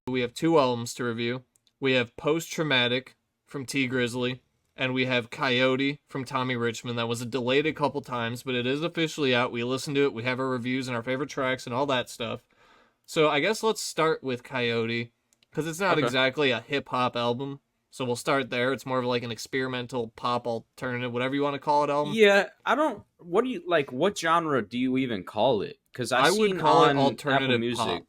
we have two albums to review. We have Post Traumatic from Tee Grizzley, and we have Coyote from Tommy Richman. That was delayed a couple times, but it is officially out. We listened to it. We have our reviews and our favorite tracks and all that stuff. So I guess let's start with Coyote, because it's not Okay. exactly a hip hop album. So we'll start there. It's more of like an experimental pop alternative, whatever you want to call it, album. Yeah, I don't. What do you like? What genre do you even call it? Because I I would seen call it on Apple alternative pop. Music,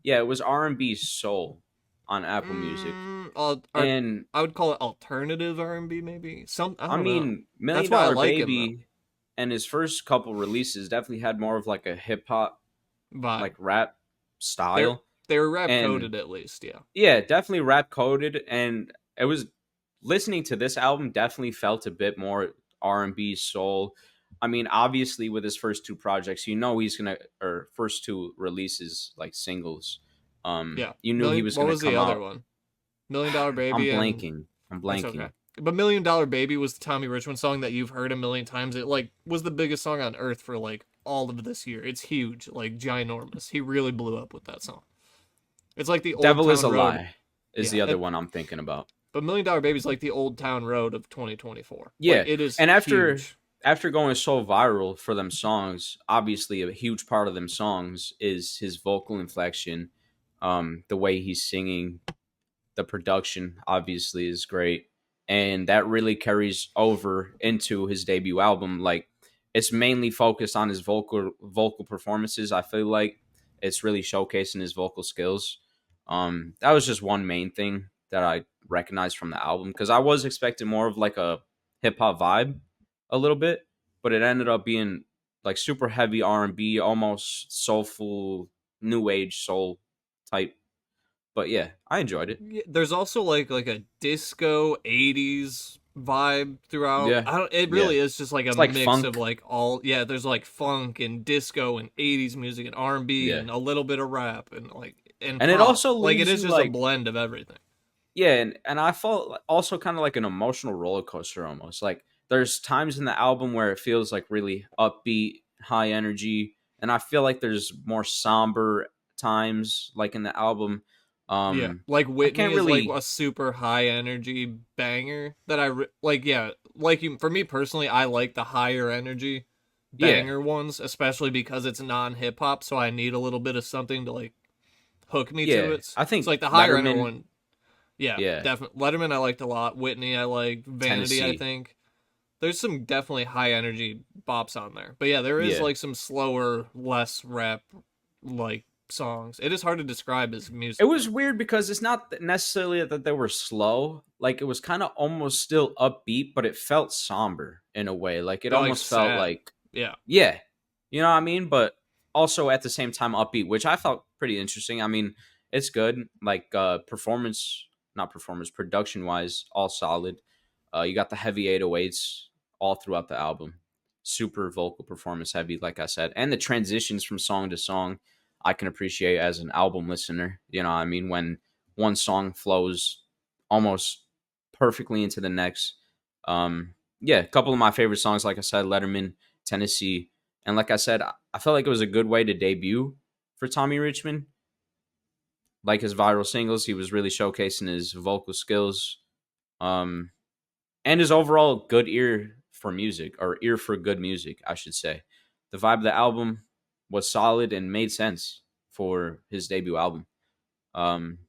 yeah, it was R&B soul on Apple Music, and I would call it alternative R&B, maybe. I I don't know. mean, That's Million why I Dollar like him though. Baby and his first couple releases definitely had more of like a hip hop, Vibe. like rap They're style, they're rap and coded at least, yeah. yeah, definitely rap coded, and it was listening to this album definitely felt a bit more R&B soul. I mean, obviously with his first two projects, you know he's gonna or first two releases like singles. Yeah. You knew he Million. was What gonna was the come other out. one? Million Dollar I'm Baby and blanking. I'm that's okay. blanking. But Million Dollar Baby was the Tommy Richman song that you've heard a million times. It like was the biggest song on earth for like all of this year. It's huge, like ginormous. He really blew up with that song. It's like the Old Devil is Town a Road. lie is Yeah, the other one I'm thinking about. but Million Dollar Baby is like the Old Town Road of 2024. Like Yeah, it is and huge. after going so viral for them songs, obviously a huge part of them songs is his vocal inflection, the way he's singing, the production obviously is great, and that really carries over into his debut album. Like it's mainly focused on his vocal performances. I feel like it's really showcasing his vocal skills. That was just one main thing that I recognized from the album because I was expecting more of like a hip hop vibe a little bit, but it ended up being like super heavy R&B, almost soulful new age soul type. But yeah, I enjoyed it. Yeah, there's also like a disco 80s vibe throughout. Yeah, I don't it yeah. really is just like a It's like mix of funk. like all yeah, there's like funk and disco and 80s music and R&B Yeah, and a little bit of rap and like and and it pop. also Like it leaves is you just a like blend of everything. yeah, and I felt also kind of like an emotional roller coaster almost. Like there's times in the album where it feels like really upbeat, high energy, and I feel like there's more somber times like in the album. Yeah. Like I Whitney can't is like really a super high energy banger that like yeah, like you for me personally I like the higher energy yeah, banger ones especially because it's non-hip hop so I need a little bit of something to like hook me to yeah. it. I So think like the higher end Letterman, one, yeah, yeah, definitely. Letterman I liked a lot. Whitney I liked. Vanity I Tennessee, think. There's some definitely high energy bops on there. But yeah, there is yeah. like some slower, less rap like songs. It is hard to describe his It music was though. weird because it's not necessarily that they were slow. Like it was kind of almost still upbeat, but it felt somber in a way. Like it Feel like almost felt sad. like, Yeah. yeah, you know what I mean. But also at the same time upbeat, which I felt pretty interesting. I mean, it's good. Like performance, not performance, production wise, all solid. You got the heavy 808s all throughout the album. Super vocal performance heavy, like I said, and the transitions from song to song I can appreciate as an album listener. You know, I mean, when one song flows almost perfectly into the next. Yeah, a couple of my favorite songs, like I said, Letterman, Tennessee, and like I said, I felt like it was a good way to debut for Tommy Richman. Like his viral singles, he was really showcasing his vocal skills, um, and his overall good ear for music, or ear for good music, I should say. The vibe of the album was solid and made sense for his debut album. Um,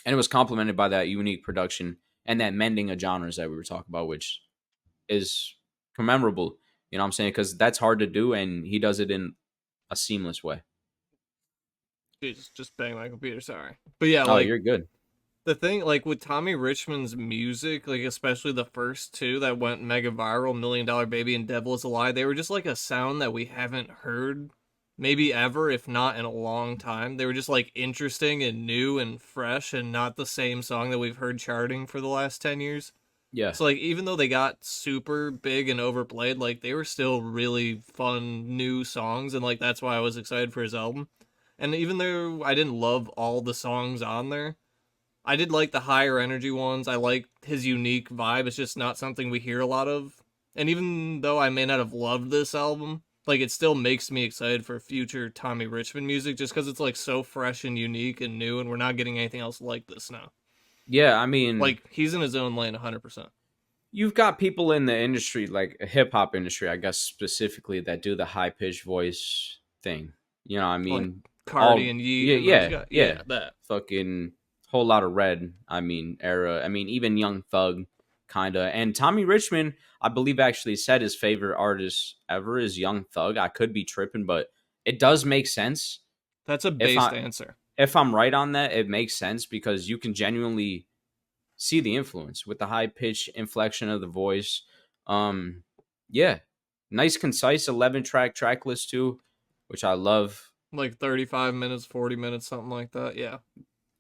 and it was complemented by that unique production and that mending of genres that we were talking about, which is commemorable. You know what I'm saying? Because that's hard to do, and he does it in a seamless way. Jesus, just bang my computer, sorry. But yeah, Oh, like you're good. the thing like with Tommy Richman's music, like especially the first two that went mega viral, Million Dollar Baby and Devil is a Lie, they were just like a sound that we haven't heard maybe ever, if not in a long time. They were just like interesting and new and fresh and not the same song that we've heard charting for the last 10 years. Yeah, So like even though they got super big and overplayed, like they were still really fun new songs and like that's why I was excited for his album. And even though I didn't love all the songs on there, I did like the higher energy ones. I like his unique vibe. It's just not something we hear a lot of. And even though I may not have loved this album, Like it still makes me excited for future Tommy Richman music just because it's like so fresh and unique and new, and we're not getting anything else like this now. Yeah, I mean, Like he's in his own lane 100%. you've got people in the industry, like a hip hop industry, I guess specifically, that do the high pitched voice thing. You know, I Like mean, Cardi all and Yeet yeah, and those yeah, guys. yeah, Yeah, that. fucking whole lot of red. I mean, era. I mean, even Young Thug, kinda. And Tommy Richmond, I believe, actually said his favorite artist ever is Young Thug. I could be tripping, but it does make sense. That's a If based I answer. if I'm right on that, it makes sense because you can genuinely see the influence with the high pitch inflection of the voice. Um, yeah, nice, concise 11 track list too, which I love. Like 35 minutes, 40 minutes, something like that. Yeah.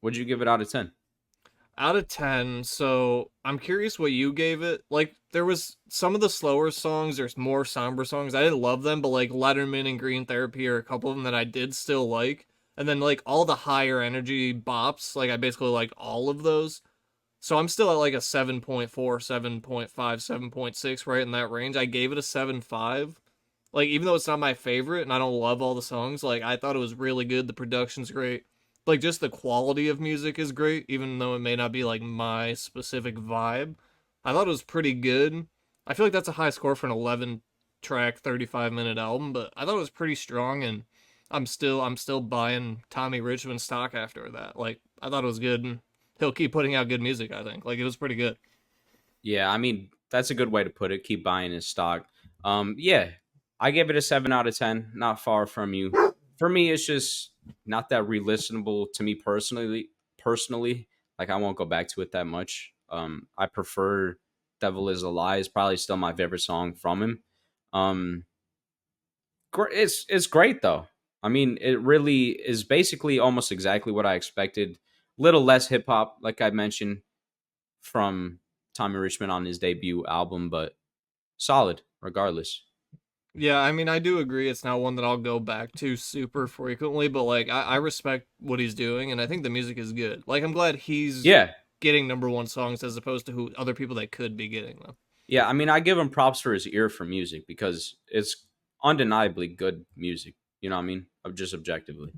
Would you give it out of 10? Out of 10, so I'm curious what you gave it. Like, there was some of the slower songs, there's more somber songs. I didn't love them, but like Letterman and Green Therapy are a couple of them that I did still like. And then like all the higher energy bops, like I basically liked all of those. So I'm still at like a 7.4, 7.5, 7.6, right in that range. I gave it a 7.5. Like, even though it's not my favorite and I don't love all the songs, like, I thought it was really good. The production's great. Like, just the quality of music is great, even though it may not be like my specific vibe. I thought it was pretty good. I feel like that's a high score for an 11 track, 35-minute album, but I thought it was pretty strong, and I'm still buying Tommy Richman stock after that. Like, I thought it was good, and he'll keep putting out good music, I think. Like, it was pretty good. Yeah, I mean that's a good way to put it. Keep buying his stock. Yeah, I give it a 7 out of 10. Not far from you. For me, it's just not that re-listenable to me personally. Personally, like I won't go back to it that much. I prefer "Devil Is a Lie" is probably still my favorite song from him. Um, it's great though. I mean, it really is basically almost exactly what I expected. Little less hip hop, like I mentioned, from Tommy Richman on his debut album, but solid regardless. Yeah, I mean, I do agree. It's not one that I'll go back to super frequently, but like, I respect what he's doing, and I think the music is good. Like, I'm glad he's Yeah, getting number one songs as opposed to who other people that could be getting them. yeah. I mean, I give him props for his ear for music because it's undeniably good music. You know what I mean? Just objectively.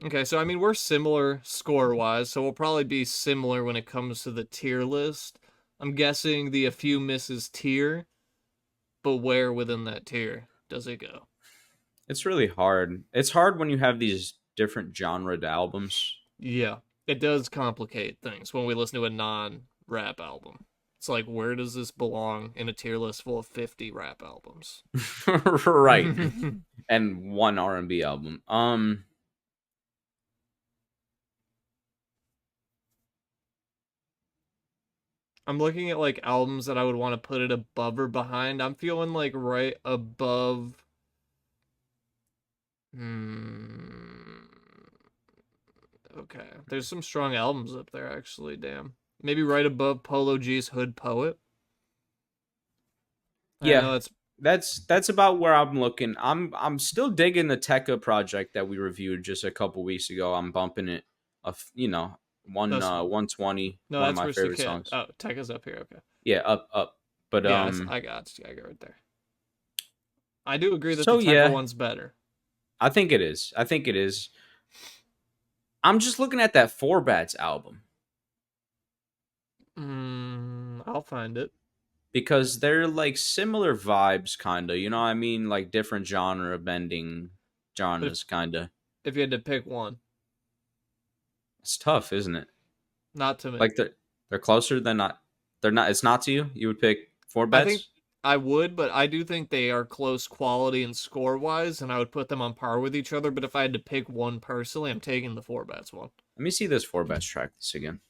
Okay, so I mean, we're similar score wise, so we'll probably be similar when it comes to the tier list. I'm guessing the A Few Misses tier, but where within that tier does it go? It's really hard. It's hard when you have these different genred albums. Yeah, it does complicate things when we listen to a non rap album. It's like, where does this belong in a tier list full of 50 rap albums? Right. And one R&B album. I'm looking at like albums that I would want to put it above or behind. I'm feeling like right above. Hmm. Okay. There's some strong albums up there, actually. Damn. Maybe right above Polo G's Hood Poet. I Yeah, know it's. that's about where I'm looking. I'm still digging the Tekka project that we reviewed just a couple weeks ago. I'm bumping it, you know, That's 120, no, one of that's my for favorite Cicada. songs. Oh, Tech is up here. Okay. Yeah, up. But Yeah, I got right there. I do agree that the so Tekka yeah, one's better. I think it is. I think it is. I'm just looking at that Four Bats album I'll find it. because they're like similar vibes, kinda. You know what I mean? Like different genre bending But genres, kinda. if you had to pick one, It's tough, isn't it? not to me. Like they're closer than not. They're not. It's not to you. You would pick Four I think Bats. I would, but I do think they are close quality and score wise, and I would put them on par with each other. But if I had to pick one personally, I'm taking the Four Bats one. Let me see this Four Bats track this again.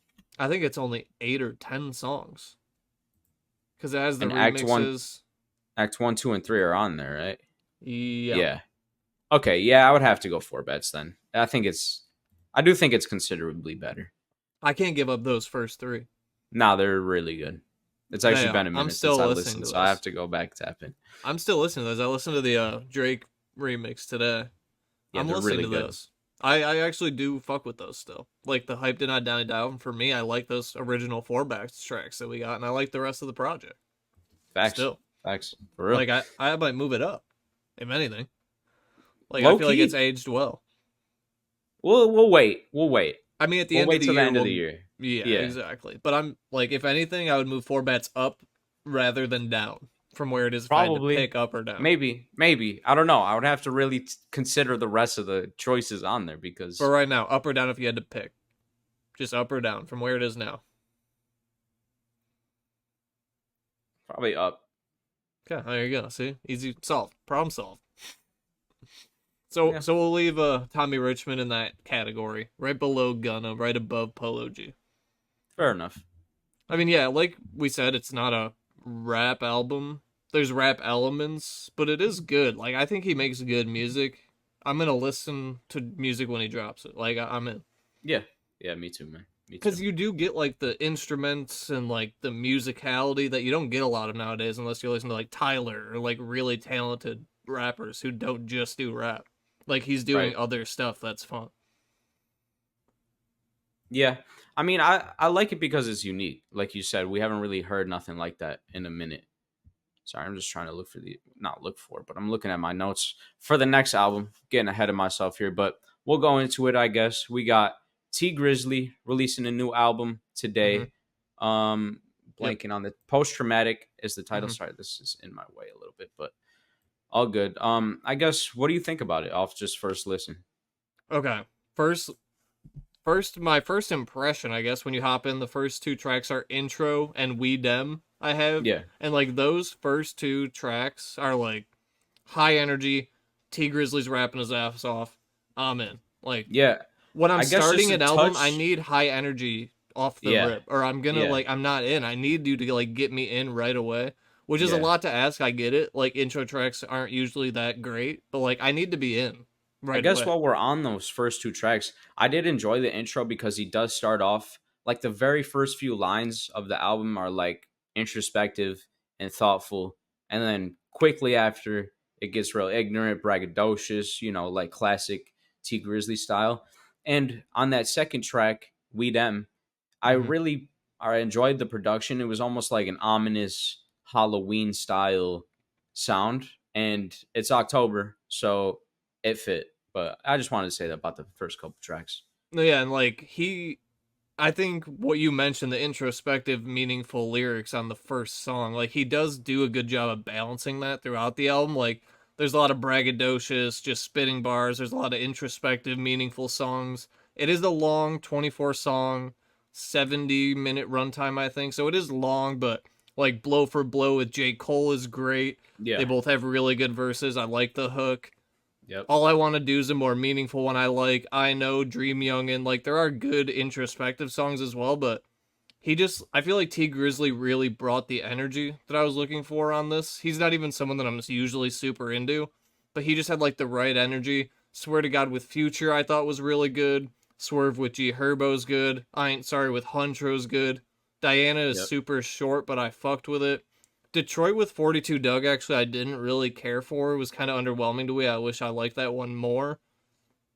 I think it's only 8 or 10 songs because it has the And remixes. Act One, Two, and Three are on there, right? Yeah, Yeah. Okay. Yeah, I would have to go Four Bats then. I do think it's considerably better. I can't give up those first three. Nah, they're really good. It's They actually are. been a I'm minute since still I listening listened, to so I have those. to go back tapping. I'm still listening to those. I listened to the Drake remix today. Yeah, I'm they're listening really to good. those. I actually do fuck with those still. Like the hype did not die down for me. I like those original four backs tracks that we got, and I like the rest of the project Facts. still. Facts. For real. Like I might move it up if anything. Like I Low feel like it's key, aged well. we'll wait. We'll wait. I mean, at the We'll end of wait the till the year, end of the we'll year. yeah, Yeah, exactly. But I'm like, if anything, I would move four bets up rather than down from where it is if I had to probably. pick up or down. Maybe. I don't know. I would have to really consider the rest of the choices on there But because right now, up or down if you had to pick, just up or down from where it is now. probably up. Okay, there you go. See, easy solved, problem solved. So Yeah, so we'll leave Tommy Richman in that category, right below Gunna, right above Polo G. fair enough. I mean, yeah, like we said, it's not a rap album. There's rap elements, but it is good. Like I think he makes good music. I'm gonna listen to music when he drops it. Like I'm in, Yeah, yeah, me too, man. Me too. because you do get like the instruments and like the musicality that you don't get a lot of nowadays, unless you listen to like Tyler or like really talented rappers who don't just do rap. Like he's doing Right. other stuff that's fun. Yeah. I mean, I like it because it's unique. Like you said, we haven't really heard nothing like that in a minute. Sorry, I'm just trying to look for the not look for, but I'm looking at my notes for the next album. Getting ahead of myself here, but we'll go into it. I guess we got Tee Grizzley releasing a new album Mm-hmm. today. Um, Yep. blanking on the post traumatic is the title. Mm-hmm. Sorry, this is in my way a little bit, but all good. I guess what do you think about it off just first listen? Okay. First, my first impression, I guess, when you hop in, the first two tracks are intro and we dem. I have, Yeah, and like those first two tracks are like high energy. T Grizzly's rapping his ass off. I'm in. Like yeah. when I'm I guess just starting a an album, I touch. need high energy off the Yeah, rip, or I'm gonna yeah, like I'm not in. I need you to like get me in right away, which is a yeah. lot to ask. I get it. Like intro tracks aren't usually that great, but like I need to be in I right guess away. while we're on those first two tracks, I did enjoy the intro because he does start off like the very first few lines of the album are like introspective and thoughtful. And then quickly after, it gets real ignorant, braggadocious, like classic T Grizzly style. And on that second track, We Dem, I Hmm. really I enjoyed the production. It was almost like an ominous Halloween style sound. And it's October, so it fit. But I just wanted to say that about the first couple tracks. No, yeah, and like I think what you mentioned, the introspective, meaningful lyrics on the first song, like he does do a good job of balancing that throughout the album. Like there's a lot of braggadocious, just spitting bars. There's a lot of introspective, meaningful songs. It is a long 24 song, 70-minute runtime, I think. So it is long, but like Blow for Blow with J. Cole is great. They Yeah. both have really good verses. I like the hook. Yep. All I Want to Do is a more meaningful one. I like I Know, Dream Young, and like there are good introspective songs as well, but I feel like T Grizzly really brought the energy that I was looking for on this. He's not even someone that I'm usually super into, but he just had like the right energy. Swear to God with Future I thought was really good. Swerve with G Herbo's good. I Ain't Sorry with Huntro's good. Diana is Yep. super short, but I fucked with it. Detroit with 42 Doug, actually, I didn't really care for. It was kind of underwhelming to me. I wish I liked that one more.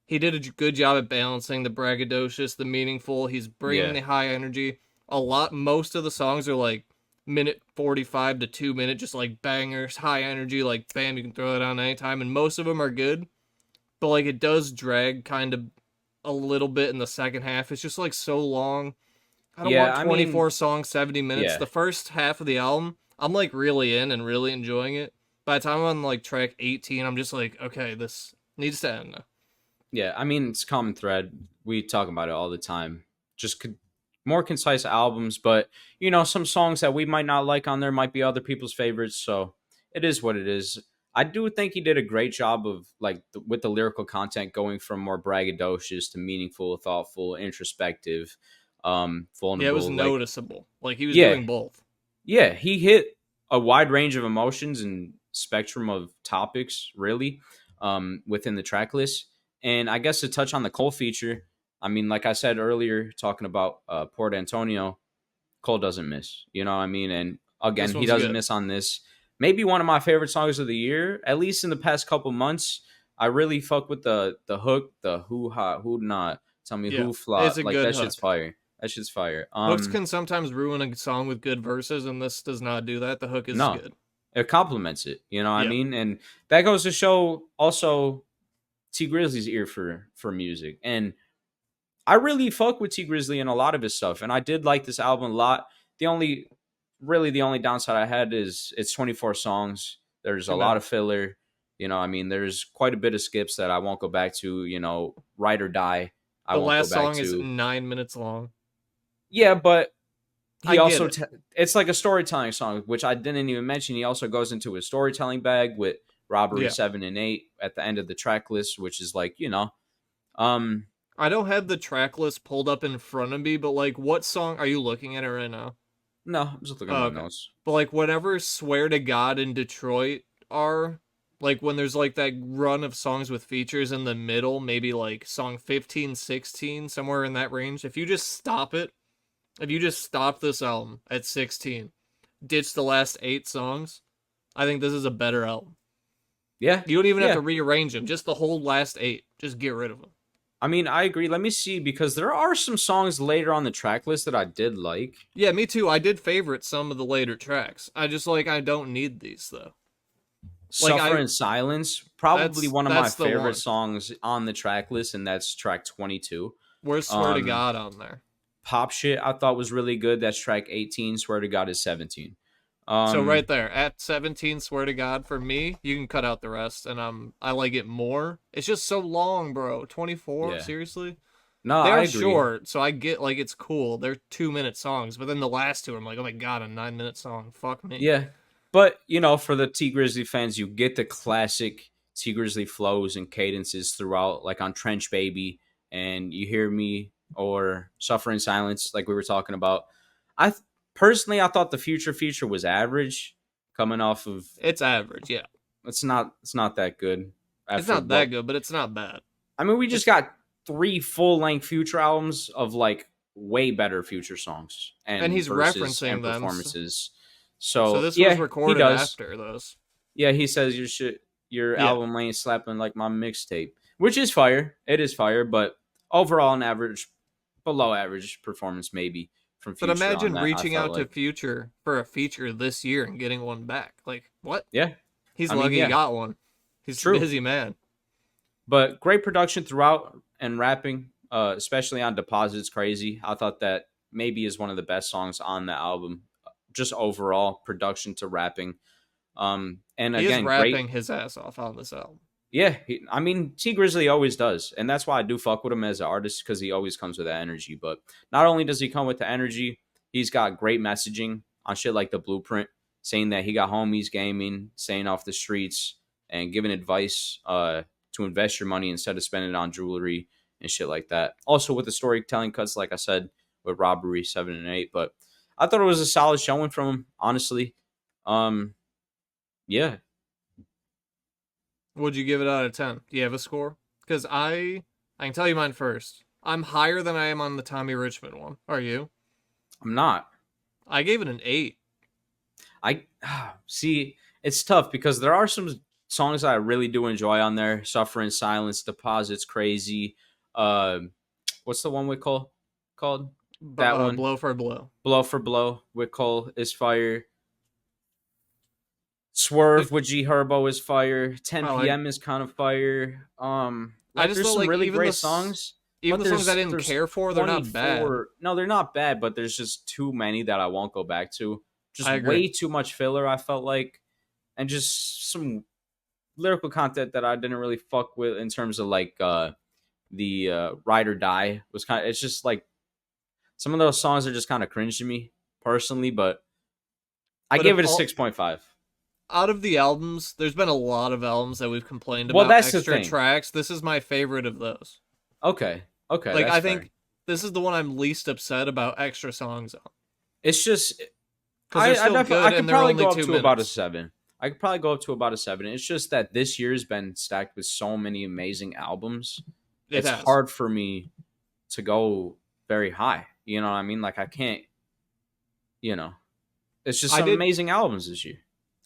He did a good job at balancing the braggadocious, the meaningful. He's bringing Yeah. the high energy. Most of the songs are like minute 45 to 2 minute, just like bangers, high energy, like bam, you can throw it on anytime. And most of them are good, but like it does drag kind of a little bit in the second half. It's just like so long. I don't want Yeah. I mean, 24 songs, 70 minutes. yeah. The first half of the album, I'm like really in and really enjoying it. By the time I'm on like track 18, I'm just like, okay, this needs to end now. Yeah. I mean, it's a common thread. We talk about it all the time. Just more concise albums, but some songs that we might not like on there might be other people's favorites. So it is what it is. I do think he did a great job of like with the lyrical content going from more braggadocious to meaningful, thoughtful, introspective, Yeah, it was vulnerable. Like, noticeable. Like he was yeah, doing both. yeah, he hit a wide range of emotions and spectrum of topics, really, within the track list. And I guess to touch on the Cole feature, I mean, like I said earlier, talking about Port Antonio, Cole doesn't miss. You know what I mean? And This again, he one's doesn't good. miss on this. Maybe one of my favorite songs of the year, at least in the past couple months. I really fuck with the hook, the who ha who not, tell me Yeah, who it's flop. a Like good that shit's hook. fire. That shit's fire. Hooks can sometimes ruin a song with good verses, and this does not do that. The hook is No, good. It complements it. You know what I Yeah. mean? And that goes to show also T Grizzly's ear for music. And I really fuck with Tee Grizzley and a lot of his stuff, and I did like this album a lot. The only, really, the only downside I had is it's 24 songs. There's a Too lot many. of filler. You know, I mean, there's quite a bit of skips that I won't go back to. You know, Ride or Die, I The won't go last back song is to. 9 minutes long. Yeah, but I he get also it. it's like a storytelling song, which I didn't even mention. He also goes into his storytelling bag with Robbery Yeah. 7 and 8 at the end of the track list, which is like, um, I don't have the track list pulled up in front of me, but like, what song are you looking at it right now? no, I'm just looking at Oh, my okay. notes. But like, whatever Swear to God in Detroit are, like, when there's like that run of songs with features in the middle, maybe like song 15, 16, somewhere in that range. If you just stop it, if you just stop this album at 16, ditch the last 8 songs, I think this is a better album. Yeah, You don't even have yeah. to rearrange them, just the whole last 8. Just get rid of them. I mean, I agree. Let me see because there are some songs later on the track list that I did like. Yeah, me too. I did favorite some of the later tracks. I just like I don't need these though. Like Suffer in Silence, probably that's one of my that's the favorite one. songs on the track list, and that's track 22. Where's Swear to Um, God on there? Pop Shit I thought was really good. That's track 18. Swear to God is 17. So right Um, there at 17, swear to God, for me, you can cut out the rest, and I like it more. It's just so long, bro. 24, yeah. seriously. No, I They're agree. short, so I get like it's cool. They're 2 minute songs, but then the last two, I'm like, oh my god, a 9 minute song. Fuck me. Yeah. But, for the T Grizzly fans, you get the classic T Grizzly flows and cadences throughout, like on Trench Baby and You Hear Me or Suffer in Silence, like we were talking about. Personally, I thought the Future feature was average coming off of It's average, yeah. it's not that good It's after not that what good, but it's not bad. I mean, we just It's got three full-length Future albums of like way better Future songs and and he's verses and referencing them, performances. so So this was yeah, he recorded does. after those. Yeah, he says your Yeah, album ain't slapping like my mixtape, which is fire. It is fire, but overall, an average, below average performance maybe from but Future on imagine that. I reaching felt out to like, Future for a feature this year and getting one back. Like what? yeah, He's I mean, lucky he yeah, got one. He's a true, busy man. but great production throughout and rapping, especially on Deposit's crazy. I thought that maybe is one of the best songs on the album. Just overall production to rapping, and He is again, great. rapping his ass off on this album. Yeah, I mean, T Grizzly always does, and that's why I do fuck with him as an artist because he always comes with that energy. But not only does he come with the energy, he's got great messaging on shit like the Blueprint, saying that he got homies gaming, staying off the streets, and giving advice to invest your money instead of spending it on jewelry and shit like that. Also with the storytelling cuts, like I said, with Robbery 7 and 8. But I thought it was a solid showing from him, honestly. Um, yeah, Would you give it out of 10? Do you have a score? Because I can tell you mine first. I'm higher than I am on the Tommy Richman one. Are you? I'm not. I gave it an 8. I see. It's tough because there are some songs that I really do enjoy on there. "Suffer in Silence," "Deposits," "Crazy." Uh, what's the one with Cole called? That one, Blow for blow. "Blow for Blow" with Cole is fire. "Swerve" If with G Herbo is fire. I 10 like, p.m. is kind of fire. I Like just there's felt some like really great songs, even but the songs I there's didn't there's care for, they're not bad. 24. No, they're not bad, but there's just too many that I won't go back to. Just I agree. way too much filler. I felt like, and just some lyrical content that I didn't really fuck with in terms of like the Ride or Die was kind of, it's just like some of those songs are just kind of cringe to me personally, but I But if gave it a all 6.5. out of the albums, there's been a lot of albums that we've complained Well, about that's the extra thing. tracks. This is my favorite of those. Okay. Okay, Like that's I fair. think this is the one I'm least upset about extra songs on It's just because they're still I good could and they're probably only go up two to about a minutes. 7. I could probably go up to about a 7. It's just that this year's been stacked with so many amazing albums. It It's has. hard for me to go very high. You know what I mean? Like I can't, you know. It's just I some did. amazing albums this year.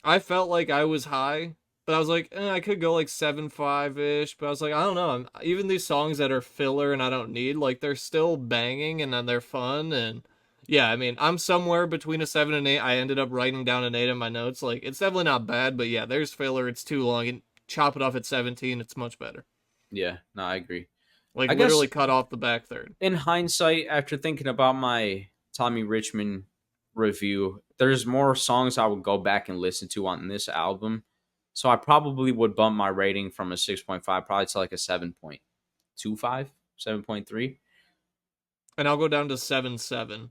I felt like I was high, but I was like, I could go like 7.5 ish. But I was like, I don't know. Even these songs that are filler and I don't need, like, they're still banging and then they're fun. And Yeah, I mean, I'm somewhere between a 7 and 8. I ended up writing down an 8 in my notes. Like, it's definitely not bad, but yeah, there's filler. It's too long. And chop it off at 17. It's much better. Yeah, no, I agree. Like, I guess literally cut off the back third. in hindsight, after thinking about my Tommy Richman review, there's more songs I would go back and listen to on this album. So I probably would bump my rating from a 6.5 probably to like a 7.25, 7.3. And I'll go down to 7.7.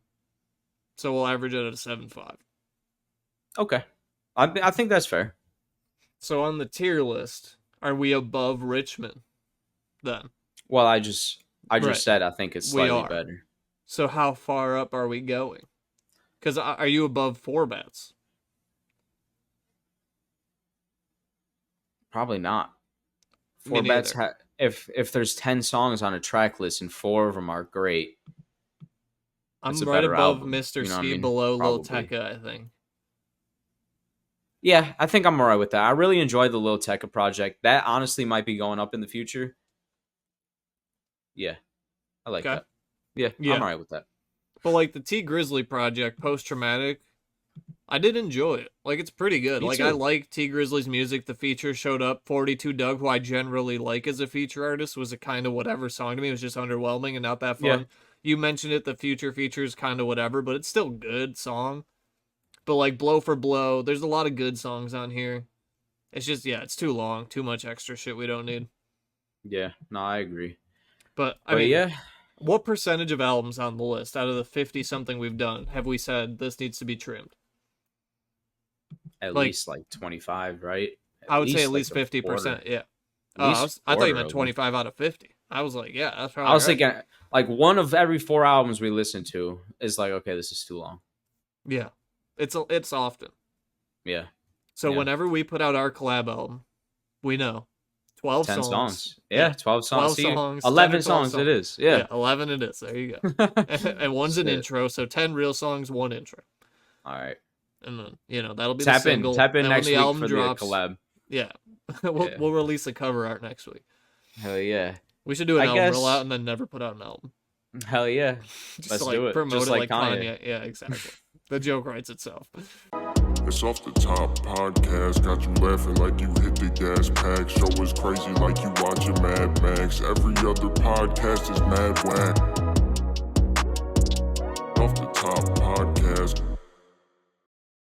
So we'll average it at a 7.5. Okay. I think that's fair. So on the tier list, are we above Richmond then? Well, I just Right. said I think it's We slightly are. better. So how far up are we going? Because are you above 4Bats? Probably not. Me Four bets. neither. If there's 10 songs on a track list and 4 of them are great, it's I'm a right better above album. Mr. You know what I Ski, mean? below Lil Probably. Tecca, I think. Yeah, I think I'm alright with that. I really enjoyed the Lil Tecca project. That honestly might be going up in the future. Yeah, I like Okay. that. Yeah, Yeah. I'm alright with that. But like the Tee Grizzley project, Post Traumatic, I did enjoy it. Like, it's pretty good. Me Like, too. I like Tee Grizzley's music. The feature showed up. 42 Doug, who I generally like as a feature artist, was a kind of whatever song to me. It was just underwhelming and not that fun. Yeah. You mentioned it, the future features kind of whatever, but it's still good song. But like Blow for Blow, there's a lot of good songs on here. It's just, yeah, it's too long. Too much extra shit we don't need. Yeah, no, I agree. But, I But mean, yeah, what percentage of albums on the list out of the 50-something we've done have we said this needs to be trimmed? at like- least like 25, right? I would say at like least a 50%, quarter. yeah. At least I thought you quarter meant of them. 25 out of 50. I was like, yeah, that's probably I was right. thinking like one of every 4 albums we listen to is like, okay, this is too long. Yeah. It's often. Yeah. So Yeah. whenever we put out our collab album, we know 12 10 songs. songs. Yeah, 12 songs. 12 See, songs. 11 10 or 12 songs it is. Yeah. 11 it is. There you go. And one's an Shit. intro, so 10 real songs, one intro. All right. And then, that'll be Tap the single. in And next when the week album for drops, the collab. Yeah. Yeah. We'll release a cover art next week. Hell yeah. We should do an I album guess- roll out and then never put out an album. Hell yeah. Just Let's to, like, do it. promote Just it like like Kanye. Yeah, exactly. The joke writes itself. It's Off the Top podcast, got you laughing like you hit the gas pack. Show is crazy like you watching Mad Max. Every other podcast is mad whack. Off the Top podcast.